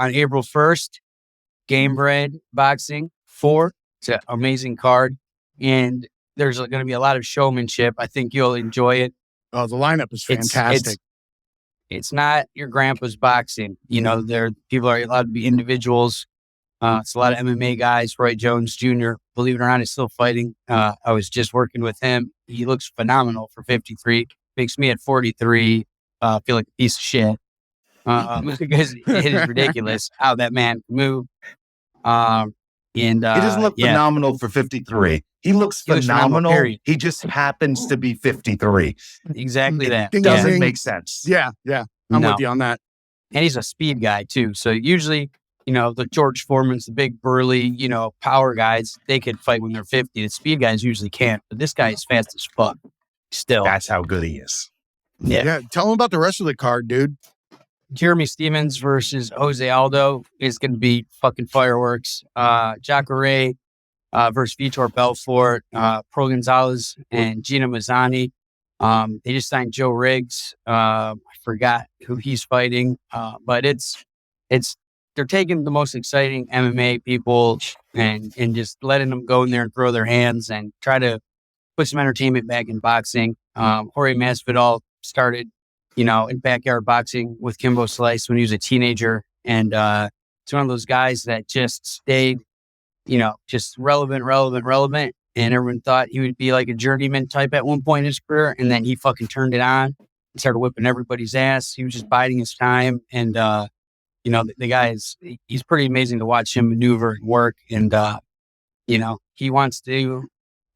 on April 1st, Game Bread Boxing 4. It's an amazing card. And there's going to be a lot of showmanship. I think you'll enjoy it. Oh, the lineup is fantastic. It's not your grandpa's boxing. People are allowed to be individuals. It's a lot of MMA guys. Roy Jones Jr., believe it or not, is still fighting. I was just working with him. He looks phenomenal for 53. Makes me at 43 feel like a piece of shit. Because it is ridiculous how that man can move. He doesn't look phenomenal for 53. He looks phenomenal. He just happens to be 53. Exactly that. It doesn't make sense. Yeah. I'm with you on that. And he's a speed guy too. So usually, the George Foreman's, the big burly, power guys, they could fight when they're 50. The speed guys usually can't. But this guy is fast as fuck. Still. That's how good he is. Yeah. Tell him about the rest of the card, dude. Jeremy Stevens versus Jose Aldo is going to be fucking fireworks. Jacare versus Vitor Belfort, Pro Gonzalez and Gina Mazzani. They just signed Joe Riggs. I forgot who he's fighting. But they're taking the most exciting MMA people and just letting them go in there and throw their hands and try to put some entertainment back in boxing. Jorge Masvidal started in backyard boxing with Kimbo Slice when he was a teenager. And it's one of those guys that just stayed, just relevant. And everyone thought he would be like a journeyman type at one point in his career. And then he fucking turned it on and started whipping everybody's ass. He was just biding his time. And, the guy he's pretty amazing to watch him maneuver and work. And, he wants to,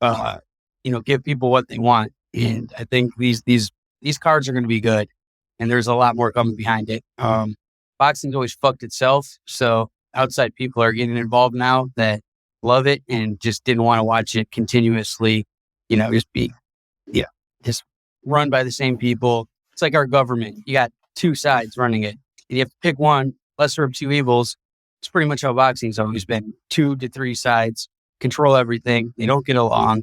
give people what they want. And I think these cards are going to be good, and there's a lot more coming behind it. Boxing's always fucked itself, so outside people are getting involved now that love it and just didn't want to watch it continuously. Just run by the same people. It's like our government. You got two sides running it, and you have to pick one. Lesser of two evils. It's pretty much how boxing's always been. 2 to 3 sides control everything. They don't get along.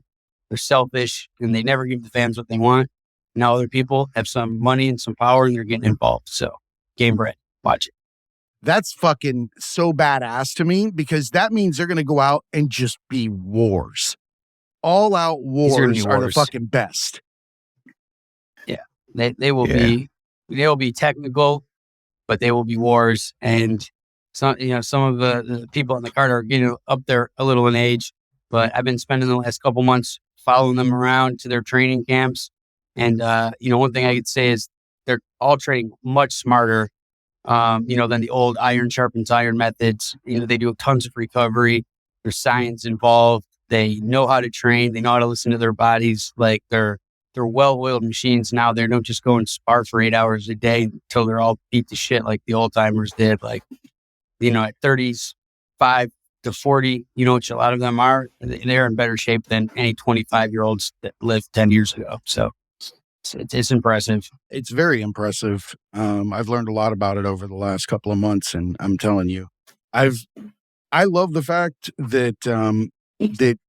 They're selfish, and they never give the fans what they want. Now other people have some money and some power and they're getting involved. So Game Bread, watch it. That's fucking so badass to me because that means they're going to go out and just be wars. All out wars are the fucking best. Yeah. They will be technical, but they will be wars. And some of the people on the card are getting up there a little in age, but I've been spending the last couple months following them around to their training camps. And, one thing I could say is they're all training much smarter, than the old iron sharpens iron methods. They do tons of recovery. There's science involved. They know how to train. They know how to listen to their bodies. Like they're well-oiled machines now. They don't just go and spar for 8 hours a day until they're all beat to shit like the old timers did. Like, at 35 to 40, which a lot of them are, they're in better shape than any 25-year-olds that lived 10 years ago. So it's impressive. It's very impressive. I've learned a lot about it over the last couple of months, and I'm telling you, I love the fact that that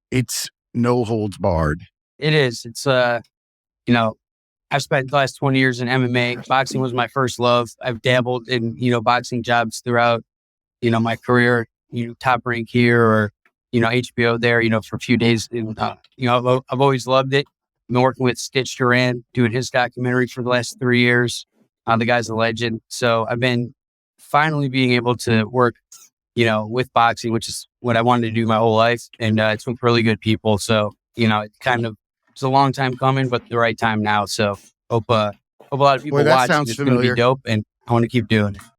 it's no holds barred. It is. It's I've spent the last 20 years in MMA. Boxing was my first love. I've dabbled in boxing jobs throughout my career. Top Rank here or HBO there. For a few days. And, I've always loved it. I've been working with Stitch Duran, doing his documentary for the last 3 years. The guy's a legend. So I've been finally being able to work, with boxing, which is what I wanted to do my whole life. And it's with really good people. So, it's a long time coming, but the right time now. So hope a lot of people watch. It's going to be dope. And I want to keep doing it.